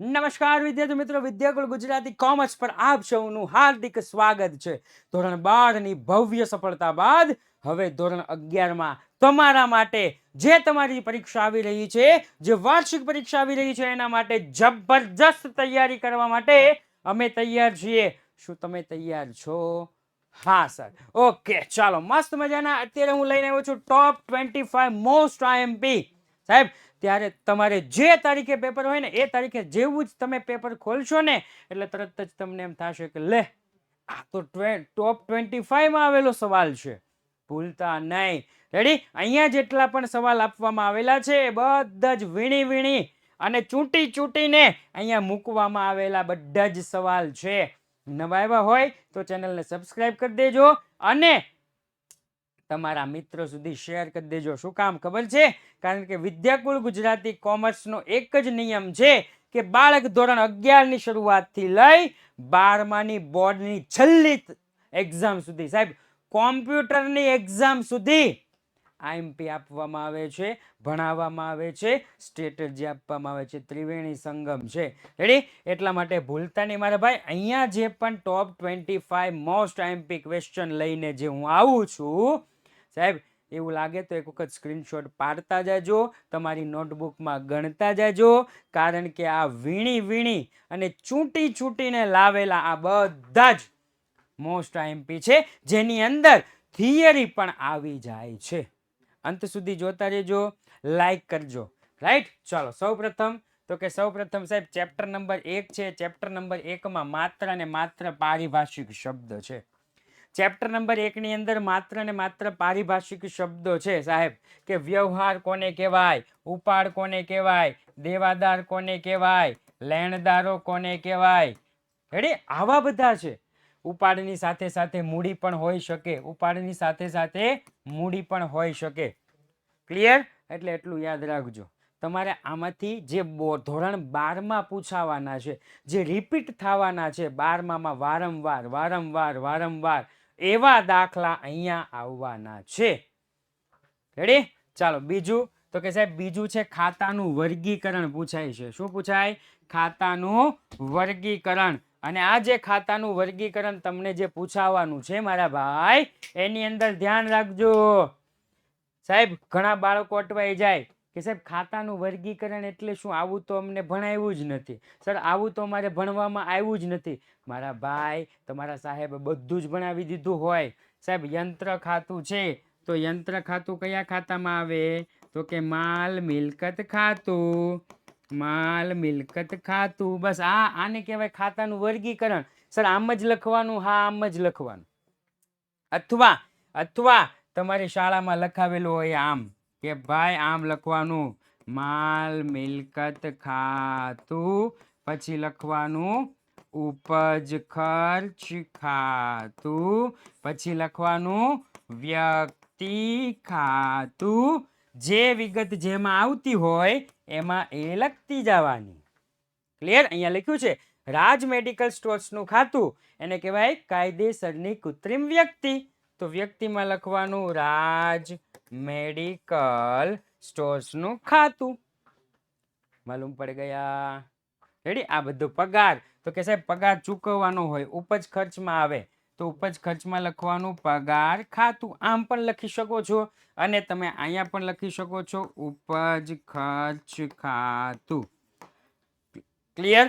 નમસ્કાર વિદ્યાર્થી મિત્રો, વિદ્યાકુલ ગુજરાતી કોમર્સ પર આપ સૌનું હાર્દિક સ્વાગત છે. ધોરણ 12 ની ભવ્ય સફળતા બાદ હવે ધોરણ 11 માં તમારા માટે જે તમારી પરીક્ષા આવી રહી છે, જે વાર્ષિક પરીક્ષા આવી રહી છે, એના માટે જબરજસ્ત તૈયારી કરવા માટે અમે તૈયાર છીએ. શું તમે તૈયાર છો? હા સર. ઓકે, ચાલો મસ્ત મજાના અત્યારે હું લઈને આવ્યો છું ટોપ 25 મોસ્ટ આઈએમપી. સાહેબ, ત્યારે તમારે જે તારીખે પેપર હોય ને એ તારીખે જેવું જ તમે પેપર ખોલશો ને એટલે તરત જ તમને એમ થશે કે લે, આ તો ટોપ 25 માં આવેલો સવાલ છે. ભૂલતા નહીં. રેડી? અહીંયા જેટલા પણ સવાલ આપવામાં આવેલા છે એ બધા જ વીણી વીણી અને ચૂંટી ચૂંટીને અહીંયા મૂકવામાં આવેલા બધા જ સવાલ છે. નવા આવ્યા હોય તો ચેનલને સબસ્ક્રાઇબ કરી દેજો અને તમારા મિત્રો સુધી શેર કરી દેજો. શું કામ ખબર છે? કારણ કે વિદ્યાકુલ ગુજરાતી કોમર્સનો એક જ નિયમ છે કે બાળક ધોરણ 11 ની શરૂઆતથી લઈ 12માની બોર્ડની છેલ્લી એક્ઝામ સુધી, સાહેબ કોમ્પ્યુટરની એક્ઝામ સુધી આઈએમપી આપવામાં આવે છે, ભણાવવામાં આવે છે, સ્ટ્રેટેજી આપવામાં આવે છે. ત્રિવેણી સંગમ છે. રેડી? એટલા માટે ભૂલતા નહીં મારા ભાઈ. અહીંયા જે પણ ટોપ 25 મોસ્ટ આઈએમપી ક્વેશ્ચન લઈને જે હું આવું છું, સાહેબ એવું લાગે તો એક વખત સ્ક્રીનશોટ પાડતા જાજો, તમારી નોટબુકમાં ગણતા જાજો, કારણ કે આ વીણી વીણી અને ચૂંટી ચૂંટીને લાવેલા આ બધા જ મોસ્ટ આઈએમપી છે, જેની અંદર થિયરી પણ આવી જાય છે. અંત સુધી જોતા રહેજો, લાઈક કરજો. રાઈટ? ચાલો સૌપ્રથમ સાહેબ ચેપ્ટર નંબર 1 છે. ચેપ્ટર નંબર 1 માં માત્ર ને માત્ર પારિભાષિક શબ્દ છે. ચેપ્ટર નંબર 1 ની અંદર માત્ર ને માત્ર પારિભાષિક શબ્દો છે સાહેબ, કે વ્યવહાર કોને કહેવાય, ઉપાડ કોને કહેવાય, દેવાદાર કોને કહેવાય, લેણદારો કોને કહેવાય. રેડી? આવા બધા છે. ઉપાડની સાથે સાથે મૂડી પણ હોઈ શકે, ઉપાડની સાથે સાથે મૂડી પણ હોઈ શકે. ક્લિયર? એટલે એટલું યાદ રાખજો. તમારે આમાંથી જે ધોરણ 12 માં પૂછાવાના છે, જે રિપીટ થવાના છે 12માં વારંવાર વારંવાર વારંવાર, એવા દાખલા અહીંયા આવવાના છે. રેડી? ચાલો બીજું સાહેબ બીજું છે ખાતાનું વર્ગીકરણ પૂછાય છે. શું પૂછાય? ખાતાનું વર્ગીકરણ. અને આ જે ખાતાનું વર્ગીકરણ તમને જે પૂછાવાનું છે મારા ભાઈ, એની અંદર ધ્યાન રાખજો. સાહેબ ઘણા બાળકો અટવાઈ જાય કે સાહેબ ખાતાનું વર્ગીકરણ એટલે શું? આવું તો અમને ભણાવ્યું જ નથી સર, આવું તો અમારે ભણવામાં આવ્યું જ નથી. મારા ભાઈ, તમારા સાહેબ બધું જ ભણાવી દીધું હોય. સાહેબ યંત્ર ખાતું છે તો યંત્ર ખાતું કયા ખાતામાં આવે? તો કે માલ મિલકત ખાતું. માલ મિલકત ખાતું. બસ આને કહેવાય ખાતાનું વર્ગીકરણ. સર આમ જ લખવાનું? હા, આમ જ લખવાનું. અથવા તમારી શાળામાં લખાવેલું હોય આમ, કે ભાઈ આમ લખવાનું, માલ મિલકત ખાતું, પછી લખવાનું ઉપજ ખર્ચ ખાતું, પછી લખવાનું વ્યક્તિ ખાતું. જે વિગત જેમાં આવતી હોય એમાં એ લખતી જવાની. ક્લિયર? અહીંયા લખ્યું છે રાજ મેડિકલ સ્ટોર્સ નું ખાતું, એને કહેવાય કાયદેસરની કૃત્રિમ વ્યક્તિ. તો વ્યક્તિમાં લખવાનું રાજ મેડિકલ સ્ટોર્સ નું ખાતું. માલુમ પડી ગયા? રેડી? આ બધું પગાર. તો કે સાહેબ પગાર ચૂકવવાનો હોય, ઉપજ ખર્ચમાં આવે તો ઉપજ ખર્ચમાં લખવાનું પગાર ખાતું. આમ પણ લખી શકો છો અને તમે અહીંયા પણ લખી શકો છો ઉપજ ખર્ચ ખાતું. ક્લિયર?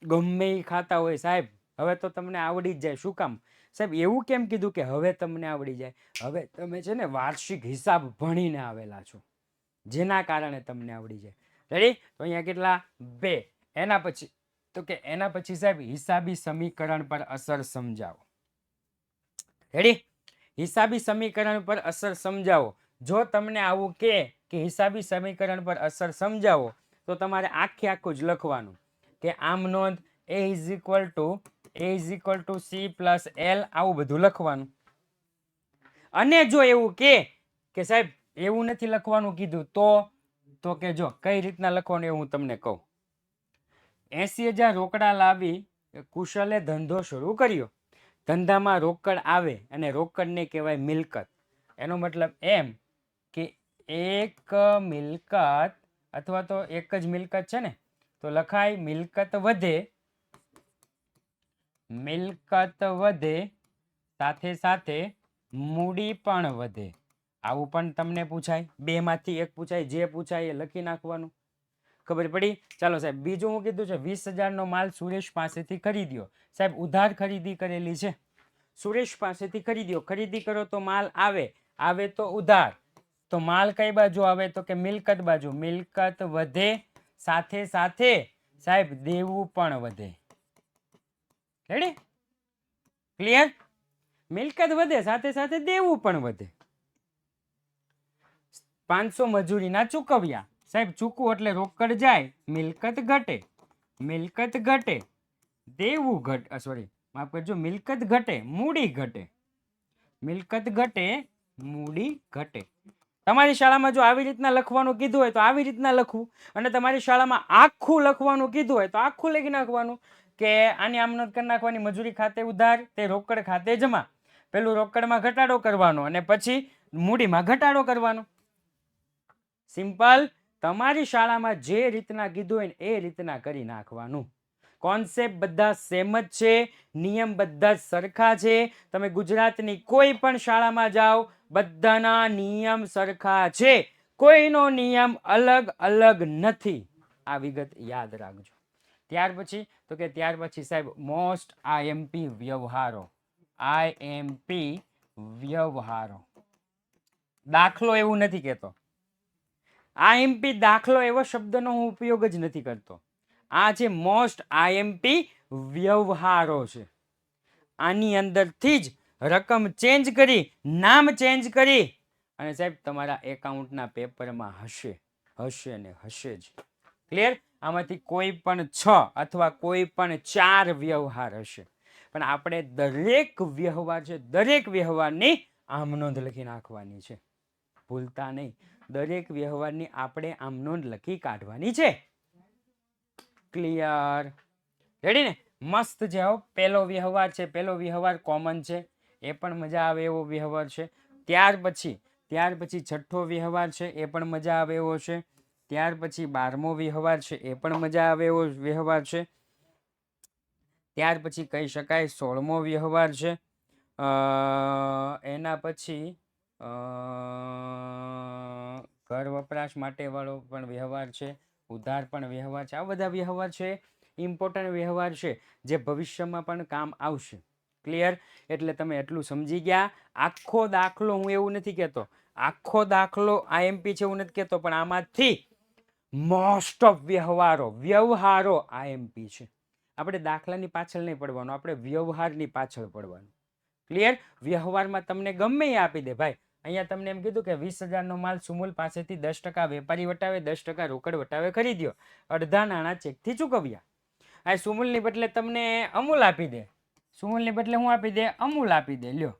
ગમે એ ખાતા હોય સાહેબ, હવે તો તમને આવડી જ જાય. શું કામ સાહેબ? એવું કેમ કીધું કે હવે તમને આવડી જાય? હવે તમે છે ને વાર્ષિક હિસાબ ભણીને આવેલા છો, જેના કારણે તમને આવડી જાય. રેડી? તો અહીંયા કેટલા? 2. એના પછી સાહેબ હિસાબી સમીકરણ પર અસર સમજાવો. રેડી? હિસાબી સમીકરણ પર અસર સમજાવો. જો તમને આવું કે હિસાબી સમીકરણ પર અસર સમજાવો તો તમારે આખું જ લખવાનું, કે આમ નોંધ a is equal to c plus l, આવું બધું લખવાનું. અને જો એવું કે સાહેબ એવું નથી લખવાનું કીધું તો કે જો કઈ રીતના લખવાનું એ હું તમને કહું. 80,000 રોકડા લાવી કુશલે ધંધો શરૂ કર્યો. ધંધામાં રોકડ આવે અને રોકડને કહેવાય મિલકત. એનો મતલબ એમ કે એક મિલકત અથવા તો એક જ મિલકત છે ને, તો લખાય મિલકત વધે, મિલકત વધે સાથે સાથે મૂડી પણ વધે. આવું પણ તમને પૂછાય, બે માંથી એક પૂછાય, જે પૂછાય એ લખી નાખવાનું. ખબર પડી? ચાલો સાહેબ, બીજું હું કીધું છે 20,000 નો માલ સુરેશ પાસેથી ખરીદ્યો. સાહેબ ઉધાર ખરીદી કરેલી છે, સુરેશ પાસેથી ખરીદ્યો. ખરીદી કરો તો માલ આવે, આવે તો ઉધાર. તો માલ કઈ બાજુ આવે? તો કે મિલકત બાજુ. મિલકત વધે સાથે સાથે સાહેબ દેવું પણ વધે. રેડી? ક્લિયર? મિલકત વધે સાથે સાથે દેવું પણ વધે. 500 મજૂરીના ચૂકવ્યા. સાહેબ ચૂકવું એટલે રોકડ જાય, મિલકત ઘટે, મિલકત ઘટે, દેવું ઘટે, સોરી માફ કરજો, મિલકત ઘટે, મૂડી ઘટે, મિલકત ઘટે, મૂડી ઘટે. તમારી શાળામાં જો આવી રીતના લખવાનું કીધું હોય તો આવી રીતના લખવું, અને તમારી શાળામાં આખું લખવાનું કીધું હોય તો આખું લખી નાખવાનું. કે આની આમ નોંધ કરી નાખવાની, મજૂરી ખાતે ઉધાર, તે રોકડ ખાતે જમા. પેલું રોકડમાં ઘટાડો કરવાનો અને પછી મૂડીમાં ઘટાડો કરવાનો. સિમ્પલ. તમારી શાળામાં જે રીતના કીધું હોય ને એ રીતના કરી નાખવાનું. કોન્સેપ્ટ બધા સેમ જ છે, નિયમ બધા જ સરખા છે. તમે ગુજરાતની કોઈ પણ શાળામાં જાઓ, બધાના નિયમ સરખા છે, કોઈનો નિયમ અલગ અલગ નથી. આ વિગત યાદ રાખજો. ત્યાર પછી તો કે ત્યાર પછી સાહેબ મોસ્ટ આઈએમપી વ્યવહારો. આઈએમપી વ્યવહારો. દાખલો એવું નથી કહેતો. આઈએમપી દાખલો એવો શબ્દનો હું ઉપયોગ જ નથી કરતો. આ છે મોસ્ટ આઈએમપી વ્યવહારો છે. આની અંદરથી જ રકમ ચેન્જ કરી, નામ ચેન્જ કરી અને સાહેબ તમારા એકાઉન્ટના પેપરમાં હશે, હશે ને હશે જ. ક્લિયર? આમાંથી કોઈ પણ 6 અથવા કોઈ પણ 4 વ્યવહાર હશે, પણ આપણે દરેક વ્યવહાર છે, દરેક વ્યવહારની આમ નોંધ લખી નાખવાની છે. ભૂલતા નહીં, દરેક વ્યવહારની આપણે આમ નોંધ લખી કાઢવાની છે. ક્લિયર? રેડી ને? મસ્ત છે હો. પહેલો વ્યવહાર છે, પહેલો વ્યવહાર કોમન છે, એ પણ મજા આવે એવો વ્યવહાર છે. ત્યાર પછી છઠ્ઠો વ્યવહાર છે, એ પણ મજા આવે એવો છે. ત્યાર પછી 12મો વ્યવહાર છે, એ પણ મજા આવે એવો વ્યવહાર છે. ત્યાર પછી કહી શકાય 16મો વ્યવહાર છે. એના પછી ઘર વપરાશ માટે વાળો પણ વ્યવહાર છે, ઉધાર પણ વ્યવહાર છે. આ બધા વ્યવહાર છે, ઇમ્પોર્ટન્ટ વ્યવહાર છે, જે ભવિષ્યમાં પણ કામ આવશે. ક્લિયર? એટલે તમે એટલું સમજી ગયા. આખો દાખલો હું એવું નથી કહેતો, આખો દાખલો આઈએમપી છે એવું નથી કહેતો, પણ આમાંથી મોસ્ટ ઓફ વ્યવહારો આઈએમપી છે. આપણે દાખલાની પાછળ નહીં પડવાનું, આપણે વ્યવહારની પાછળ પડવાનું. ક્લિયર? વ્યવહારમાં તમને ગમે એ આપી દે ભાઈ. અહીંયા તમને એમ કીધું કે 20,000 નો માલ સુમુલ પાસેથી 10% વેપારી વટાવે, 10% રોકડ વટાવે ખરીદ્યો, અડધા નાણાં ચેકથી ચૂકવ્યા. આ સુમુલની બદલે તમને અમૂલ આપી દે, સુમુલની બદલે હું આપી દે? અમૂલ આપી દે, લ્યો.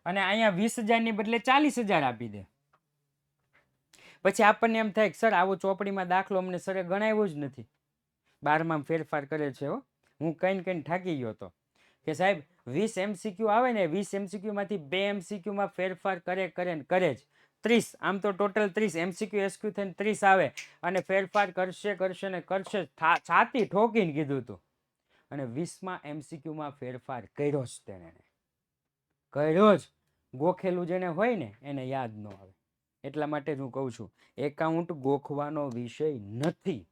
અને અહીંયા 20,000 ની બદલે 40,000 આપી દે. પછી આપણને એમ થાય કે સર આવો ચોપડીમાં દાખલો અમને સરે ગણાવ્યો જ નથી. 12માં ફેરફાર કરે છે હો. હું કઈ થાકી ગયો હતો કે સાહેબ 20 MCQ આવે ને, 20 MCQ માંથી 2 MCQ માં ફેરફાર કરે જ 30. આમ તો ટોટલ 30 MCQ SQ થઈને 30 આવે, અને ફેરફાર કરશે ને કરશે. છાતી ઠોકીને કીધું હતું. અને 20માં MCQ માં ફેરફાર કર્યો જ તેને, કર્યો જ. ગોખેલું જેને હોય ને એને યાદ ન આવે. એટલા માટે હું કહું છું, એકાઉન્ટ ગોખવાનો વિષય નથી.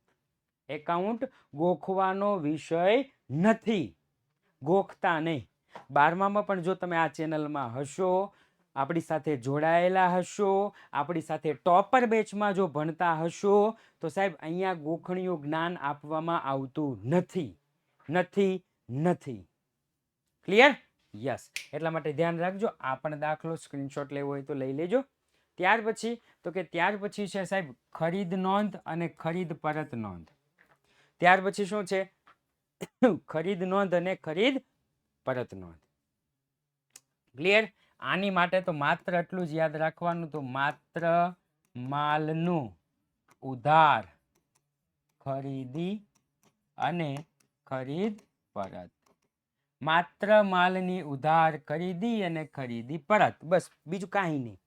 એકાઉન્ટ ગોખવાનો વિષય નથી. ગોખતા નહીં. 12માં પણ જો તમે આ ચેનલમાં હશો, આપણી સાથે જોડાયેલા હશો, આપણી સાથે ટોપર બેચમાં જો ભણતા હશો, તો સાહેબ અહીંયા ગોખણીયું જ્ઞાન આપવામાં આવતું નથી. નથી. ક્લિયર? યસ. એટલા માટે ધ્યાન રાખજો. આ પણ દાખલો સ્ક્રીનશોટ લેવો હોય તો લઈ લેજો. ત્યાર પછી તો કે ત્યાર પછી છે સાહેબ ખરીદ નોંધ અને ખરીદ પરત નોંધ. ત્યાર પછી શું છે? ખરીદ નોંધ અને ખરીદ પરત નોંધ. ક્લિયર? આની માટે તો માત્ર એટલું જ યાદ રાખવાનું, તો માત્ર માલનું ઉધાર, ખરીદી અને ખરીદ પરત. માત્ર માલની ઉધાર, ખરીદી અને ખરીદી પરત. બસ, બીજું કાંઈ નહીં.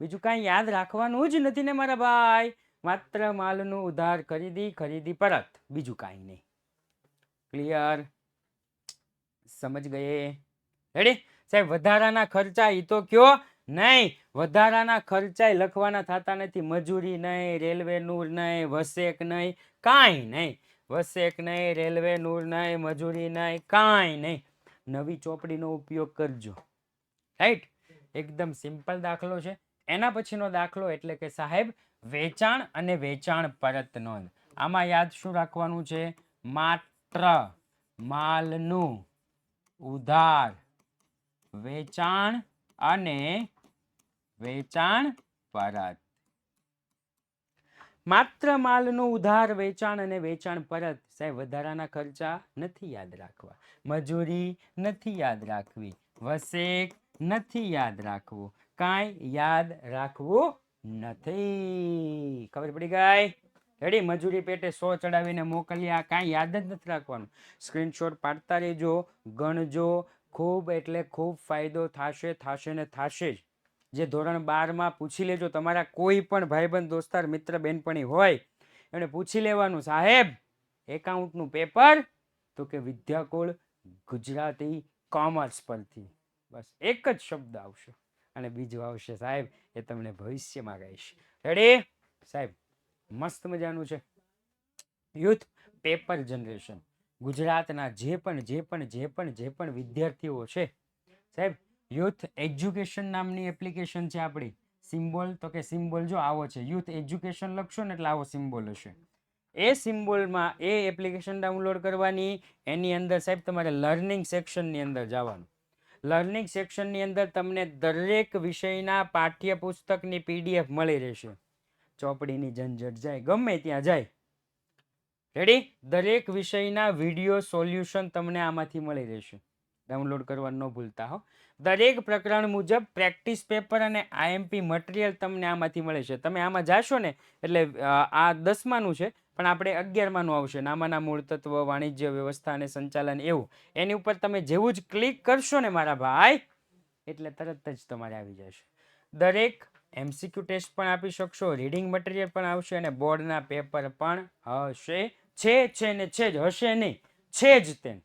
બીજું કાંઈ યાદ રાખવાનું જ નથી ને મારા ભાઈ. માત્ર માલનું ઉધાર ખરીદી, ખરીદી પરત, બીજું કાંઈ નહીં. ક્લિયર? સમજ ગયે? રેડી સાહેબ? વધારાના ખર્ચા ઈ તો કયો નહીં. વધારાના ખર્ચા લખવાના થતા નથી. મજૂરી નહીં, રેલવે નૂર નહીં, વસેક નહીં, કાંઈ નહીં. વસેક નહીં, રેલવે નૂર નહીં, મજૂરી નહીં, કાંઈ નહીં. નવી ચોપડીનો ઉપયોગ કરજો. રાઈટ? એકદમ સિમ્પલ દાખલો છે. એના પછીનો દાખલો એટલે કે સાહેબ વેચાણ અને વેચાણ પરત નોંધ. આમાં યાદ શું રાખવાનું છે? માત્ર માલનું ઉધાર વેચાણ અને વેચાણ પરત. માત્ર માલનું ઉધાર વેચાણ અને વેચાણ પરત. સાહેબ વધારાના ખર્ચા નથી યાદ રાખવા, મજૂરી નથી યાદ રાખવી, વસેક નથી યાદ રાખવું, કાંઈ યાદ રાખવું નથી. ખબર પડી ગઈ? રેડી? મજૂરી પેટે 100 ચડાવીને મોકલ્યા, કાંઈ યાદ જ નથી રાખવાનું. સ્ક્રીનશોટ પાડતા રહેજો, ગણજો. ખૂબ એટલે ખૂબ ફાયદો થશે, થશે ને થશે જ. જે ધોરણ 12માં પૂછી લેજો, તમારા કોઈ પણ ભાઈબંધ, દોસ્તાર, મિત્ર, બેનપણી હોય એને પૂછી લેવાનું, સાહેબ એકાઉન્ટનું પેપર? તો કે વિદ્યાકુળ ગુજરાતી કોમર્સ પરથી. બસ એક જ શબ્દ આવશે અને બીજું આવશે સાહેબ એ તમને ભવિષ્યમાં કહીશ. રેડી સાહેબ? મસ્ત મજાનું છે. Youth paper generation. ગુજરાતના જે પણ વિદ્યાર્થીઓ છે સાહેબ, યુથ એજ્યુકેશન નામની એપ્લિકેશન છે આપણી. સિમ્બોલ તો કે સિમ્બોલ જો આવો છે, યુથ એજ્યુકેશન લખશો ને એટલે આવો સિમ્બોલ હશે. એ સિમ્બોલમાં એ એપ્લિકેશન ડાઉનલોડ કરવાની. એની અંદર સાહેબ તમારે લર્નિંગ સેક્શનની અંદર જવાનું. લર્નિંગ સેક્શનની અંદર તમને દરેક વિષયના પાઠ્યપુસ્તકની PDF મળી રહેશે. ચોપડીની ઝંઝટ જાય, ગમે ત્યાં જાય. રેડી? દરેક વિષયના વિડીયો સોલ્યુશન તમને આમાંથી મળી રહેશે. ડાઉનલોડ કરવાનું ન ભૂલતા હો. દરેક પ્રકરણ મુજબ પ્રેક્ટિસ પેપર અને IMP મટીરિયલ તમને આમાંથી મળે છે. તમે આમાં જાશો ને એટલે આ 10માનું છે પણ આપણે 11માનું આવશે. નામાના મૂળ તત્વ, વાણિજ્ય વ્યવસ્થા અને સંચાલન, એવું. એની ઉપર તમે જેવું જ ક્લિક કરશો ને મારા ભાઈ એટલે તરત જ તમારે આવી જશે. દરેક MCQ ટેસ્ટ પણ આપી શકશો, રીડિંગ મટીરિયલ પણ આવશે અને બોર્ડના પેપર પણ હશે. છે ને છે જ, હશે નહીં, છે જ તેમ.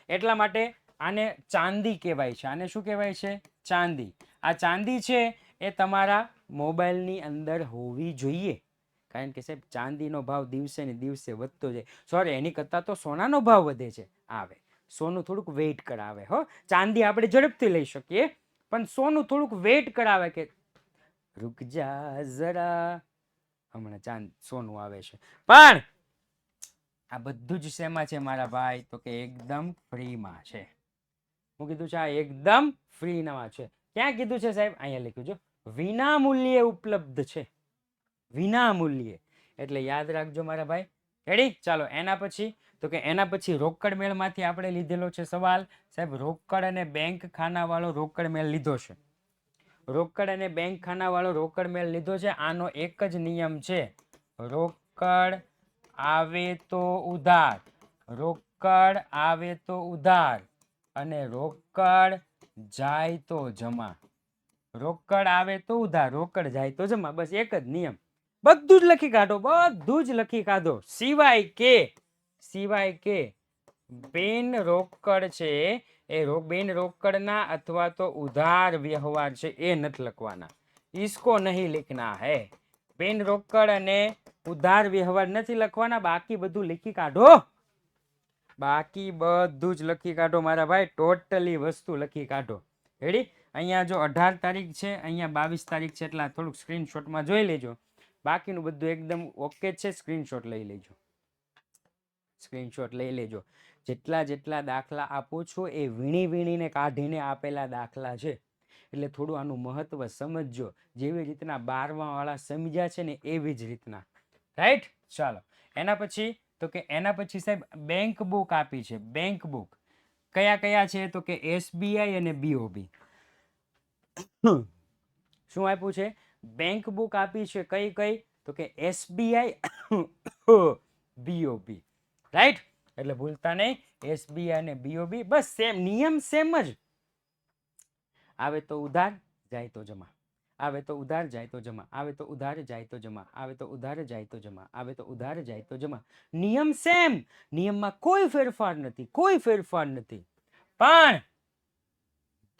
એટલા માટે આને ચાંદી કહેવાય છે. આને શું કહેવાય છે? ચાંદી. આ ચાંદી છે એ તમારા મોબાઈલની અંદર હોવી જોઈએ. કારણ કે સાહેબ ચાંદીનો ભાવ દિવસે ને દિવસે વધતો જાય. સોરી, એની કરતાં તો સોનાનો ભાવ વધે છે. આવે સોનું થોડુંક વેઇટ કરાવે હો. ચાંદી આપણે ઝડપથી લઈ શકીએ પણ સોનું થોડુંક વેઇટ કરાવે કે રૂક જા જરા, હમણાં સોનું આવે છે. પણ આ બધું જ શેમાં છે મારા ભાઈ? તો કે એકદમ ફ્રીમાં છે. હું કીધું છે આ એકદમ ફ્રીમાં છે. ક્યાં કીધું છે સાહેબ? અહીંયા લખ્યું છે વિના મૂલ્યે ઉપલબ્ધ છે. વિના મૂલ્યે એટલે યાદ રાખજો મારા ભાઈ. રેડી? ચાલો એના પછી તો કે એના પછી રોકડ મેળમાંથી આપણે લીધેલો છે સવાલ. સાહેબ રોકડ અને બેંક ખાનાવાળો રોકડ મેળ લીધો છે. રોકડ અને બેંક ખાનાવાળો રોકડ મેળ લીધો છે. આનો એક જ નિયમ છે, રોકડ આવે તો ઉધાર, રોકડ આવે તો ઉધાર અને રોકડ જાય તો જમા. રોકડ આવે તો ઉધાર, રોકડ જાય તો જમા. બસ એક જ નિયમ. બધું જ લખી કાઢો, બધું જ લખી કાઢો. સિવાય કે બેન રોકડ છે એ બેન રોકડના અથવા તો ઉધાર વ્યવહાર છે એ નથી લખવાના. इसको नहीं लिखना है. બેન રોકડ અને ઉધાર વ્યવહાર નથી લખવાના. બાકી બધું લખી કાઢો. બાકી બધું જ લખી કાઢો મારા ભાઈ. ટોટલી વસ્તુ લખી કાઢો. રેડી? અહીંયા જો 18 તારીખ છે, અહીંયા 22 તારીખ છે એટલે થોડુંક સ્ક્રીનશોટમાં જોઈ લેજો. બાકીનું બધું એકદમ ઓકે છે. સ્ક્રીનશોટ લઈ લેજો. સ્ક્રીનશોટ લઈ લેજો. જેટલા દાખલા આપું છું એ વીણીને કાઢીને આપેલા દાખલા છે. એટલે થોડું આનું મહત્વ સમજજો. જેવી રીતના 12મા વાળા સમજ્યા છે ને એવી જ રીતના. રાઈટ? ચાલો એના પછી તો કે એના પછી સાહેબ બેંક બુક આપી છે. બેંક બુક કયા છે? તો કે SBI અને BOB. શું આપ્યું છે? બેંક બુક આપી છે. કઈ? તો કે SBI BOB. રાઈટ? એટલે ભૂલતા નહીં, SBI અને BOB. બસ સેમ નિયમ, સેમ જ. આવે તો ઉધાર, જાય તો જમા. આવે તો ઉધાર જાય તો જમા, આવે તો ઉધાર જાય તો જમા, આવે તો ઉધાર જાય તો જમા, આવે તો ઉધાર જાય તો જમા. નિયમ સેમ, નિયમમાં કોઈ ફેરફાર નથી, કોઈ ફેરફાર નથી. પણ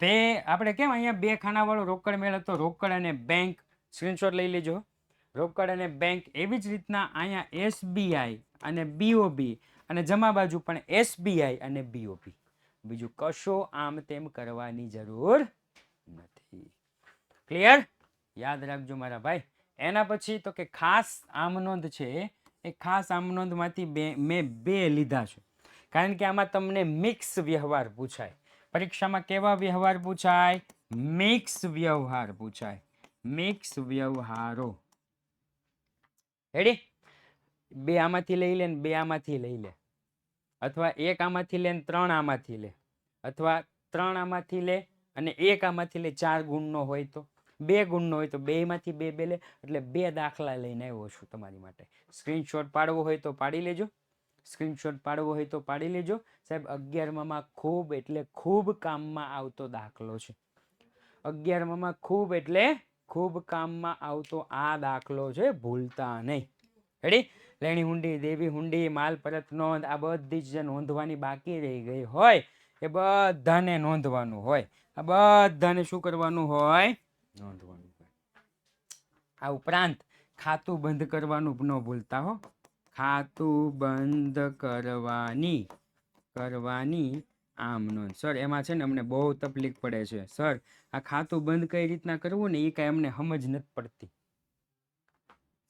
તે આપણે કેમ અહીંયા બે ખાનાવાળો રોકડ મેળ હતો, રોકડ અને બેંક, સ્ક્રીનશોટ લઈ લેજો. રોકડ અને બેંક, એવી જ રીતના અહીંયા એસબીઆઈ અને બીઓબી, અને જમા બાજુ પણ એસબીઆઈ અને બીઓબી. બીજું કશો આમ તેમ કરવાની જરૂર નથી. ક્લિયર? યાદ રાખજો મારા ભાઈ. એના પછી તો કે ખાસ આમનોંધ છે, એ ખાસ આમનોંધમાંથી મેં બે લીધા છે, કારણ કે આમાં તમને મિક્સ વ્યવહાર પૂછાય. પરીક્ષામાં કેવા વ્યવહાર પૂછાય? મિક્સ વ્યવહાર પૂછાય, મિક્સ વ્યવહારો. રેડી? બે આમાંથી લઈ લે ને બે આમાંથી લઈ લે, અથવા એક આમાંથી લે ને ત્રણ આમાંથી લે, અથવા ત્રણ આમાંથી લે અને એક આમાંથી લે. 4 ગુણનો હોય તો, 2 ગુણનો હોય તો 2 માંથી 2 બે લે. એટલે 2 દાખલા લઈને આવ્યો છું તમારી માટે. સ્ક્રીનશોટ પાડવો હોય તો પાડી લેજો, સ્ક્રીનશોટ પાડવો હોય તો પાડી લેજો. સાહેબ 11માં ખૂબ એટલે ખૂબ કામમાં આવતો દાખલો છે. 11માં ખૂબ એટલે ખૂબ કામમાં આવતો આ દાખલો છે, ભૂલતા નહીં. રેડી? લેણી હુંડી, દેવી હુંડી, માલ પરત નોંધ, આ બધી જ નોંધવાની બાકી રહી ગઈ હોય એ બધાને નોંધવાનું હોય. આ બધાને શું કરવાનું હોય? નોંધવાનું હોય. આ ઉપરાંત ખાતું બંધ કરવાનું ન ભૂલતા હો. ખાતું બંધ કરવાની આમ નોંધ. સર એમાં છે ને અમને બહુ તકલીફ પડે છે સર, આ ખાતું બંધ કઈ રીતના કરવું ને એ કઈ અમને સમજ નથી પડતી.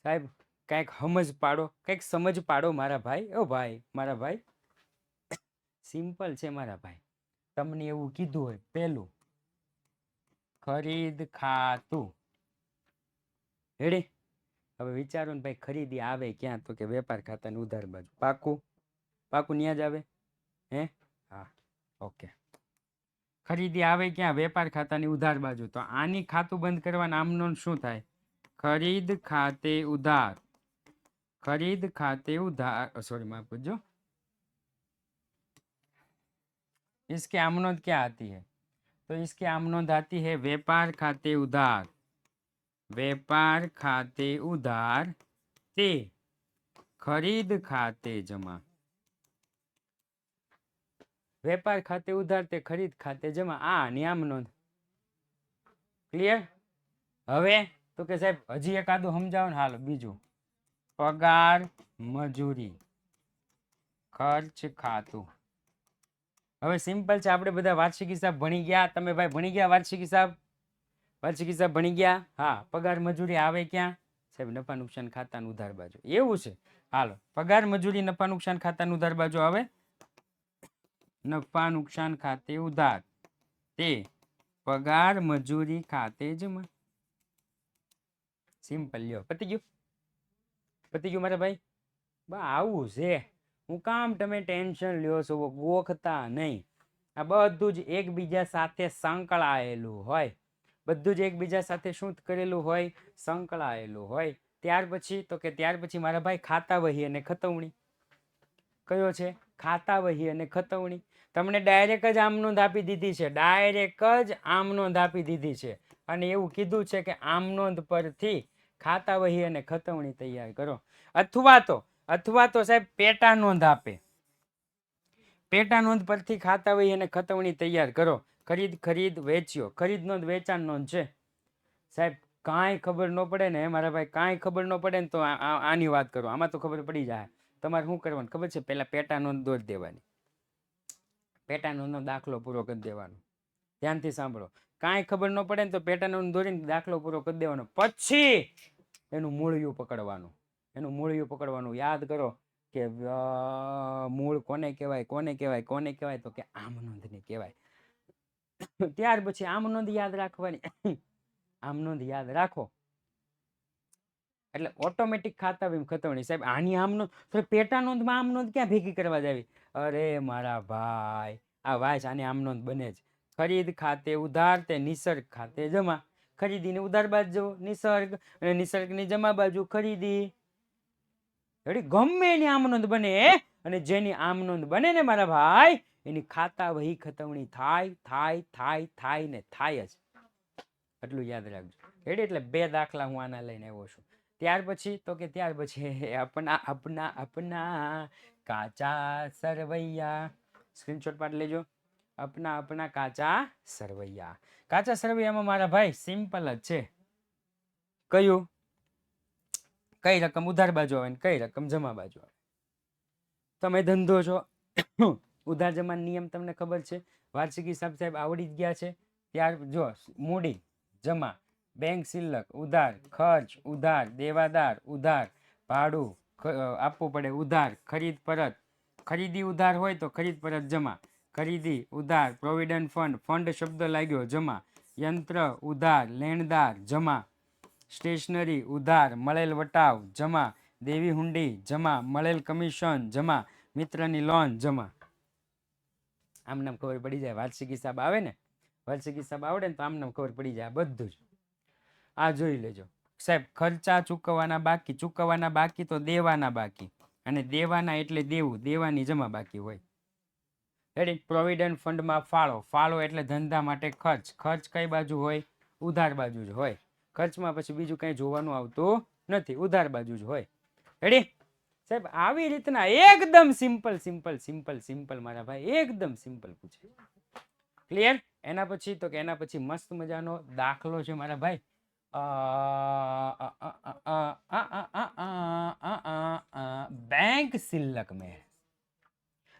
સાહેબ કઈક સમજ પાડો, કઈક સમજ પાડો મારા ભાઈ. ઓ ભાઈ, મારા ભાઈ સિમ્પલ છે મારા ભાઈ. તમને એવું કીધું હોય, પેલું ખરીદ ખાતું. રેડી? હવે વિચારો ને ભાઈ, ખરીદી આવે ક્યાં? તો કે વેપાર ખાતાની ઉધાર બાજુ. પાકું? પાકું ન્યા જ આવે? હે? હા, ઓકે. ખરીદી આવે ક્યાં? વેપાર ખાતાની ઉધાર બાજુ. તો આની ખાતું બંધ કરવાના આમનો શું થાય? ખરીદ ખાતે ઉધાર. खरीद खाते उधार, सॉरी माफ करजो, इसके आमनोंध क्या आती है? तो इसकी आमनोंध आती है व्यापार खाते उधार. व्यापार खाते उधार ते खरीद खाते जमा. व्यापार खाते उधार ते खरीद खाते जमा. आ नियम नोंध. क्लियर? હવે તો કે સાહેબ હજી એકાદું સમજાવો ને. હાલો બીજું, પગાર મજૂરી ખર્ચ ખાતું. હવે સિમ્પલ છે, આપણે બધા વાર્ષિક હિસાબ ભણી ગયા. તમે ભાઈ ભણી ગયા વાર્ષિક હિસાબ? વાર્ષિક હિસાબ ભણી ગયા? હા. પગાર મજૂરી આવે ક્યાં? સાહેબ નફા નુકસાન ખાતાનું ઉધાર બાજુ. એવું છે? હાલો, પગાર મજૂરી નફા નુકસાન ખાતાનું ઉધાર બાજુ આવે. નફા નુકસાન ખાતે ઉધાર તે પગાર મજૂરી ખાતે જમા. સિમ્પલ. લ્યો, પતી ગયું? પતી ગયું મારા ભાઈ? બા આવું છે. હું કામ તમે ટેન્શન લ્યો છો? ગોખતા નહીં. આ બધું જ એકબીજા સાથે સંકળાયેલું હોય. બધું જ એકબીજા સાથે શું કરેલું હોય? સંકળાયેલું હોય. ત્યાર પછી તો કે ત્યાર પછી મારા ભાઈ ખાતા વહી અને ખતવણી. કયો છે? ખાતા વહી અને ખતવણી. તમને ડાયરેક્ટ જ આમ નોંધ આપી દીધી છે, ડાયરેક્ટ જ આમ નોંધ આપી દીધી છે. અને એવું કીધું છે કે આમ નોંધ પરથી ખાતા વહી અને ખતવણી તૈયાર કરો. અથવા તો સાહેબ પેટા નોંધ આપે. પેટા નોંધ પરથી ખાતા વહી અને ખતવણી તૈયાર કરો. ખરીદ વેચ્યો. ખરીદ નોંધ વેચાણ નોંધ છે. સાહેબ કાંઈ ખબર ન પડે ને મારા ભાઈ, કાંઈ ખબર ન પડે ને તો આની વાત કરો. આમાં તો ખબર પડી જાય. તમારે શું કરવાનું ખબર છે? પેલા પેટા નોંધ દોરી દેવાની. પેટા નોંધનો દાખલો પૂરો કરી દેવાનો. ધ્યાનથી સાંભળો. કાંઈ ખબર ન પડે ને તો પેટા નોંધ દોરીને દાખલો પૂરો કરી દેવાનો. પછી એનું મૂળિયું પકડવાનું. એનું મૂળિયું પકડવાનું. યાદ કરો કે મૂળ કોને કહેવાય? કોને કહેવાય? કોને કહેવાય? તો કે આમ નોંધને કહેવાય. ત્યાર પછી આમ નોંધ યાદ રાખવાની. આમ નોંધ યાદ રાખો એટલે ઓટોમેટિક ખાતા વહી ખતવણી. સાહેબ આની આમ નોંધ, પેટા નોંધમાં આમ નોંધ ક્યાં ભેગી કરવા જાવી? અરે મારા ભાઈ, આ વાંચ, આની આમ નોંધ બને જ. ખરીદ ખાતે ઉધાર તે નિસર્ગ ખાતે જમા. ખરીદીની ઉધાર બાજુ નિસર્ગ અને નિસર્ગની જમા બાજુ ખરીદી. ગમે એની આમ નોંધ બને, અને જેની આમ નોંધ બને ને મારા ભાઈ, એની ખાતા વહી ખતવણી થાય થાય થાય થાય ને થાય જ. એટલું યાદ રાખજો. રેડી? એટલે 2 દાખલા હું આના લઈને આવ્યો છું. ત્યાર પછી તો કે ત્યાર પછી अपना अपना अपना કાચા સરવૈયા, સ્ક્રીનશોટ પાડી લેજો. अपना अपना કાચા સરવૈયા. કાચા સરવૈયામાં મારા ભાઈ સિમ્પલ જ છે. કયું? કઈ રકમ ઉધાર બાજુ આવે ને કઈ રકમ જમા બાજુ આવે? તમે ધંધો છો, ઉધાર જમા નિયમ તમને ખબર છે, વાર્ષિક હિસાબ સાહેબ આવડી જ ગયા છે. ત્યાર જો મૂડી, જમા, બેંક શિલ્લક, ઉધાર, ખર્ચ, ઉધાર, દેવાદાર, ઉધાર, ભાડું આપવું પડે, ઉધાર, ખરીદ પરત, ખરીદી ઉધાર હોય તો ખરીદ પરત જમા, ખરીદી ઉધાર, પ્રોવિડન્ટ ફંડ, ફંડ શબ્દ લાગ્યો જમા, યંત્ર ઉધાર, લેણદાર જમા, સ્ટેશનરી ઉધાર, મળેલ વટાવ જમા, દેવી હુંડી જમા, મળેલ કમિશન જમા, મિત્રની લોન જમા. આમ નામ ખબર પડી જાય. વાર્ષિક હિસાબ આવે ને, વાર્ષિક હિસાબ આવડે ને તો આમ નામ ખબર પડી જાય બધું જ. આ જોઈ લેજો સાહેબ. ખર્ચા ચૂકવવાના બાકી, ચૂકવવાના બાકી તો દેવાના બાકી, અને દેવાના એટલે દેવું, દેવાની જમા બાકી હોય. રેડી? પ્રોવિડન્ટ ફંડમાં ફાળો, ફાળો એટલે ધંધા માટે ખર્ચ, ખર્ચ કઈ બાજુ હોય? ઉધાર બાજુ જ હોય. ખર્ચમાં પછી બીજું કઈ જોવાનું આવતું નથી, ઉધાર બાજુ જ હોય. રેડી સાહેબ? આવી રીતના એકદમ સિમ્પલ સિમ્પલ સિમ્પલ સિમ્પલ મારા ભાઈ, એકદમ સિમ્પલ પૂછે. ક્લિયર? એના પછી તો કે એના પછી મસ્ત મજાનો દાખલો છે મારા ભાઈ. બેંક શિલ્લક મેં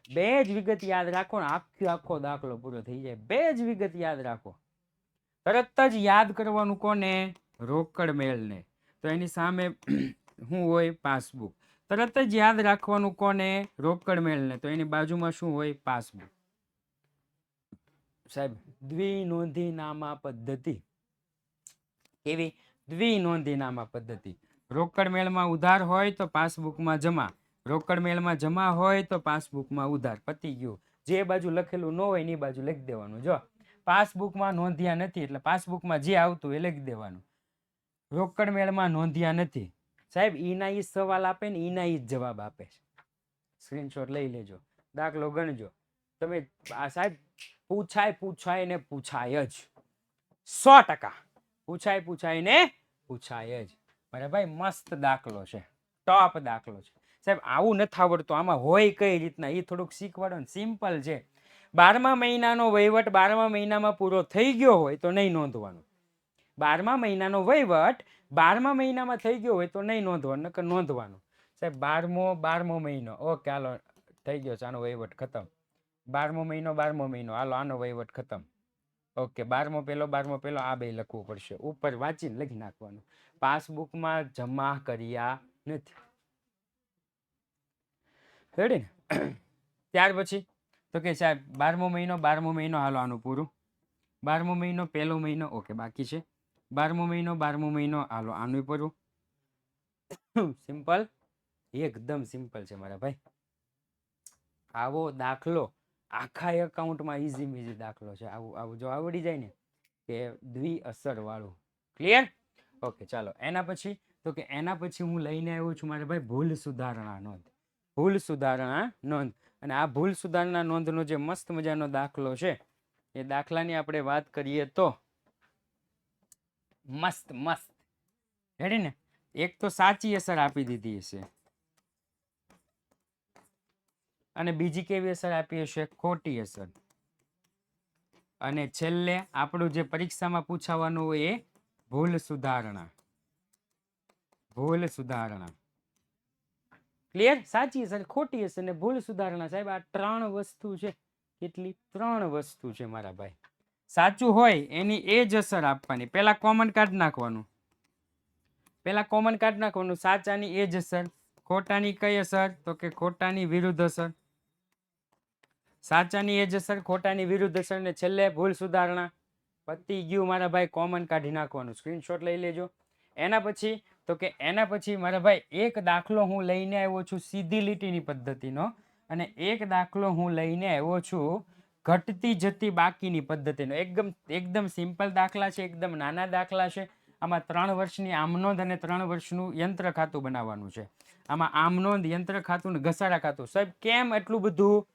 2 જ વિગત યાદ રાખો ને આખો દાખલો પૂરો થઈ જાય. 2 જ વિગત યાદ રાખો. તરત જ યાદ કરવાનું કોને? રોકડ મેળને. તો એની સામે શું હોય? પાસબુક. તરત જ યાદ રાખવાનું કોને? રોકડ મેળને. તો એની બાજુમાં શું હોય? પાસબુક. સાહેબ દ્વિનોંધીનામા પદ્ધતિ કેવી? દ્વિનોંધીનામા પદ્ધતિ. રોકડ મેળમાં ઉધાર હોય તો પાસબુકમાં જમા, રોકડ મેળમાં જમા હોય તો પાસબુકમાં ઉધાર. પતી ગયું. જે બાજુ લખેલું ન હોય એની બાજુ લખી દેવાનું. જો પાસબુકમાં નોંધ્યા નથી એટલે પાસબુકમાં જે આવતું એ લખી દેવાનું. રોકડ મેળમાં નોંધ્યા નથી સાહેબ, ઈના ઈ સવાલ આપે ને ઈના ઈ જવાબ આપે. સ્ક્રીનશોટ લઈ લેજો, દાખલો ગણજો તમે. આ સાહેબ પૂછાય ને પૂછાય જ, 100% પૂછાય ને પૂછાય જ. મારા ભાઈ મસ્ત દાખલો છે, ટોપ દાખલો છે સાહેબ. આવું નથી આવડતું, આમાં હોય કઈ રીતના એ થોડુંક શીખવાડો ને. સિમ્પલ છે. 12મા મહિનાનો વહીવટ 12મા મહિનામાં પૂરો થઈ ગયો હોય તો નહીં નોંધવાનું. 12મા મહિનાનો વહીવટ 12મા મહિનામાં થઈ ગયો હોય તો નહીં નોંધવાનું, નકર નોંધવાનું. સાહેબ 12મો મહિનો, ઓકે હાલો થઈ ગયો છે, આનો વહીવટ ખતમ. 12મો મહિનો હાલો આનો વહીવટ ખતમ. ઓકે 12મો પહેલો આ બે લખવું પડશે, ઉપર વાંચીને લખી નાખવાનું. પાસબુકમાં જમા કર્યા નથી. રેડી ને? ત્યાર પછી તો કે સાહેબ 12મો મહિનો હાલો આનું પૂરું. 12મો મહિનો પહેલો મહિનો, ઓકે બાકી છે. 12મો મહિનો હાલો આનું પૂરું. સિમ્પલ, એકદમ સિમ્પલ છે મારા ભાઈ. આવો દાખલો આખા એકાઉન્ટમાં ઈઝી દાખલો છે. આવું જો આવડી જાય ને કે દ્વિ અસર વાળું. ક્લિયર? ઓકે ચાલો એના પછી તો કે એના પછી હું લઈને આવ્યો છું મારા ભાઈ ભૂલ સુધારણા નોંધ. ભૂલ સુધારણા નોંધ. અને આ ભૂલ સુધારણા નોંધનો જે મસ્ત મજાનો દાખલો છે એ દાખલાની આપણે વાત કરીએ તો મસ્ત રેડી ને? એક તો સાચી અસર આપી દીધી હશે અને બીજી કેવી અસર આપી હશે? ખોટી અસર. અને છેલ્લે આપણું જે પરીક્ષામાં પૂછાવાનું હોય એ ભૂલ સુધારણા. ભૂલ સુધારણા. ક્લિયર? સાચી અસર, ખોટી અસર ને ભૂલ સુધારણા. સાહેબ આ 3 વસ્તુ છે. કેટલી? 3 વસ્તુ છે મારા ભાઈ. સાચું હોય એની એ જ અસર આપવાની. પેલા કોમન કાઢ નાખવાનું. સાચાની એ જ અસર. ખોટાની કઈ અસર? તો કે ખોટાની વિરુદ્ધ અસર. સાચાની એ જ અસર, ખોટાની વિરુદ્ધ અસર ને છેલ્લે ભૂલ સુધારણા. પતી ગયું મારા ભાઈ, કોમન કાઢી નાખવાનું. સ્ક્રીનશોટ લઈ લેજો. એના પછી તો કે એના પછી મારા ભાઈ એક દાખલો હું લઈને આવ્યો છું સીધી લીટીની પદ્ધતિનો, અને એક દાખલો હું લઈને આવ્યો છું ઘટતી જતી બાકીની પદ્ધતિનો. એકદમ સિમ્પલ દાખલા છે, એકદમ નાના દાખલા છે. આમાં 3 વર્ષની આમનોંધ અને 3 વર્ષનું યંત્ર ખાતું બનાવવાનું છે. આમાં આમનોંધ, યંત્ર ખાતું ને ઘસારા ખાતું. સાહેબ કેમ એટલું બધું?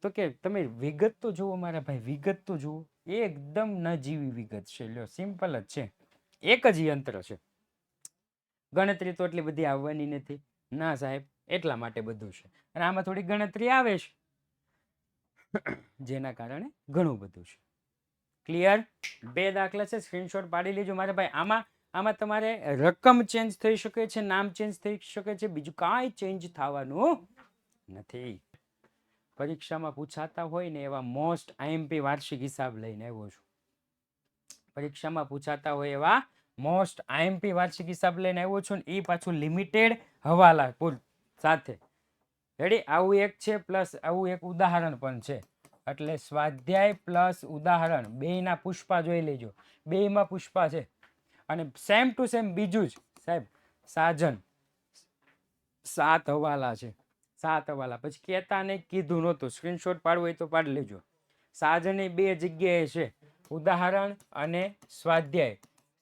તો કે તમે વિગત તો જુઓ મારા ભાઈ, વિગત તો જુઓ. એકદમ નજીવી વિગત છે. લ્યો સિમ્પલ જ છે, એક જ યંત્ર છે. ગણતરી તો એટલી બધી આવવાની નથી ના સાહેબ, એટલા માટે બધું છે. અને આમાં થોડી ગણતરી આવે છે, જેના કારણે ઘણું બધું છે. ક્લિયર? 2 દાખલા છે, સ્ક્રીનશોટ પાડી લેજો મારા ભાઈ. આમાં તમારે રકમ ચેન્જ થઈ શકે છે, નામ ચેન્જ થઈ શકે છે, બીજું કાંઈ ચેન્જ થવાનું નથી. પરીક્ષામાં પૂછાતા હોય ને એવા મોસ્ટ આઈએમપી વાર્ષિક હિસાબ લઈને આવ્યો છું. પરીક્ષામાં પૂછાતા હોય એવા મોસ્ટ આઈએમપી વાર્ષિક હિસાબ લઈને આવ્યો છું, ને એ પાછું લિમિટેડ હવાલા સાથે. રેડી? આવું એક છે, પ્લસ આવું એક ઉદાહરણ પણ છે. એટલે સ્વાધ્યાય પ્લસ ઉદાહરણ બેયના પુષ્પા જોઈ લેજો. બેયમાં પુષ્પા છે. અને સેમ ટુ સેમ બીજું જ સાહેબ, સાજન 7 હવાલા છે. 7 હવાલા. પછી કહેતા ને કીધું નહોતું, સ્ક્રીનશોટ પાડવું હોય તો પાડી લેજો. સાજન 2 જગ્યાએ છે, ઉદાહરણ અને સ્વાધ્યાય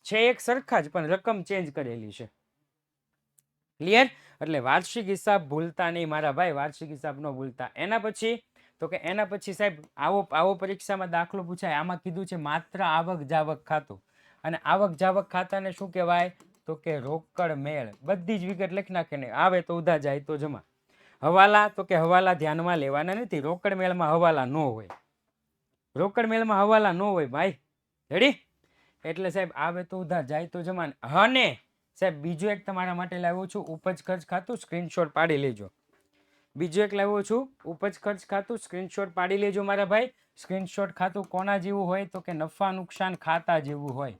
છે એક સરખા જ, પણ રકમ ચેન્જ કરેલી છે. ક્લિયર? એટલે વાર્ષિક હિસાબ ભૂલતા નહીં મારા ભાઈ, વાર્ષિક હિસાબ ન ભૂલતા. એના પછી તો કે એના પછી સાહેબ આવો પરીક્ષામાં દાખલો પૂછાય. આમાં કીધું છે માત્ર આવક જાવક ખાતું. અને આવક જાવક ખાતાને શું કહેવાય? તો કે રોકડ મેળ. બધી જ વિગત લખી નાખે ને, આવે તો ઉધા જાય તો જમા. હવાલા તો કે હવાલા ધ્યાનમાં લેવાના નથી. રોકડ મેળમાં હવાલા ન હોય. રોકડ મેળમાં હવાલા ન હોય ભાઈ. રેડી? એટલે સાહેબ આવે તો ઉધા જાય તો જમા. અને સાહેબ બીજું એક તમારા માટે લાવ્યો છું, ઉપજ ખર્ચ ખાતું. સ્ક્રીનશોટ પાડી લેજો. બીજું એક લાવ્યો છું, ઉપજ ખર્ચ ખાતું. સ્ક્રીનશોટ પાડી લેજો મારા ભાઈ. સ્ક્રીનશોટ ખાતું કોના જેવું હોય? તો કે નફા નુકસાન ખાતા જેવું હોય.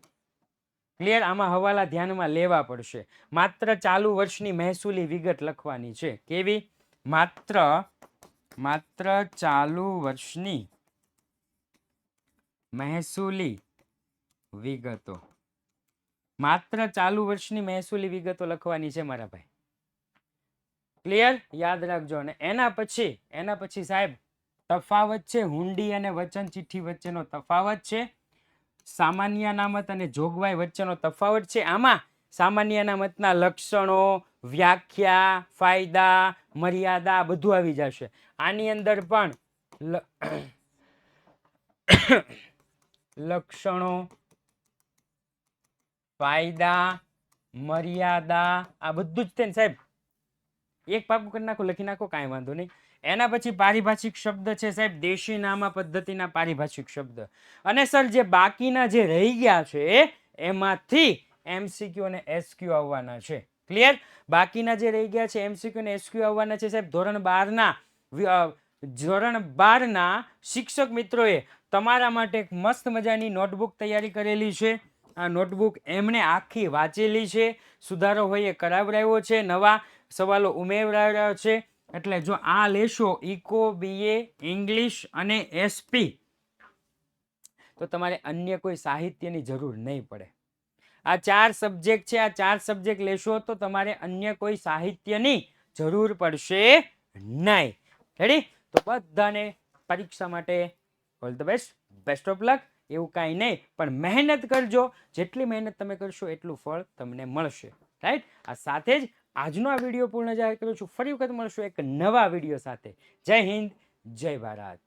ક્લિયર? આમાં હવાલા ધ્યાનમાં લેવા પડશે. માત્ર ચાલુ વર્ષની મહેસૂલી વિગત લખવાની છે. કેવી? માત્ર ચાલુ વર્ષની મહેસૂલી વિગતો. માત્ર ચાલુ વર્ષની મહેસૂલી વિગતો લખવાની છે મારા ભાઈ. ક્લિયર? યાદ રાખજો. અને એના પછી સાહેબ તફાવત છે, હુંડી અને વચન ચિઠ્ઠી વચ્ચેનો તફાવત છે. સામાન્ય અનામત અને જોગવાઈ વચ્ચેનો તફાવત છે. આમાં સામાન્ય અનામતના લક્ષણો, વ્યાખ્યા, ફાયદા, મર્યાદા બધું આવી જશે. આની અંદર પણ લક્ષણો, ફાયદા, મર્યાદા આ બધું જ છે ને સાહેબ. એક પાકું કરી નાખો, લખી નાખો, કાંઈ વાંધો નહીં. એના પછી પારિભાષિક શબ્દ છે સાહેબ, દેશી નામા પદ્ધતિના પારિભાષિક શબ્દ. અને સર જે બાકીના જે રહી ગયા છે એમાંથી એમસીક્યુ અને એસક્યુ આવવાના છે. ક્લિયર? બાકીના જે રહી ગયા છે એમસીક્યુ અને એસક્યુ આવવાના છે સાહેબ. ધોરણ 12 ના શિક્ષક મિત્રોએ તમારા માટે એક મસ્ત મજાની નોટબુક તૈયારી કરેલી છે. આ નોટબુક એમણે આખી વાંચેલી છે, સુધારો હોય એ કરાવડાવ્યો છે, નવા સવાલો ઉમેરાવ્યા છે. એટલે જો આ લેશો ઇકો, બીએ, ઇંગ્લિશ અને એસપી, તો તમારે અન્ય કોઈ સાહિત્યની જરૂર નહીં પડે. આ 4 સબ્જેક્ટ છે. આ 4 સબ્જેક્ટ લેશો તો તમારે અન્ય કોઈ સાહિત્યની જરૂર પડશે નહીં. રેડી? તો બધાને પરીક્ષા માટે all the best, best of luck. એવું કાંઈ નહીં, પણ મહેનત કરજો. જેટલી મહેનત તમે કરશો એટલું ફળ તમને મળશે. રાઈટ? આ સાથે જ આજનો આ વિડીયો પૂર્ણ જાહેર કરું છું. ફરી વખત મળશું એક નવા વિડીયો સાથે. જય હિન્દ, જય ભારત.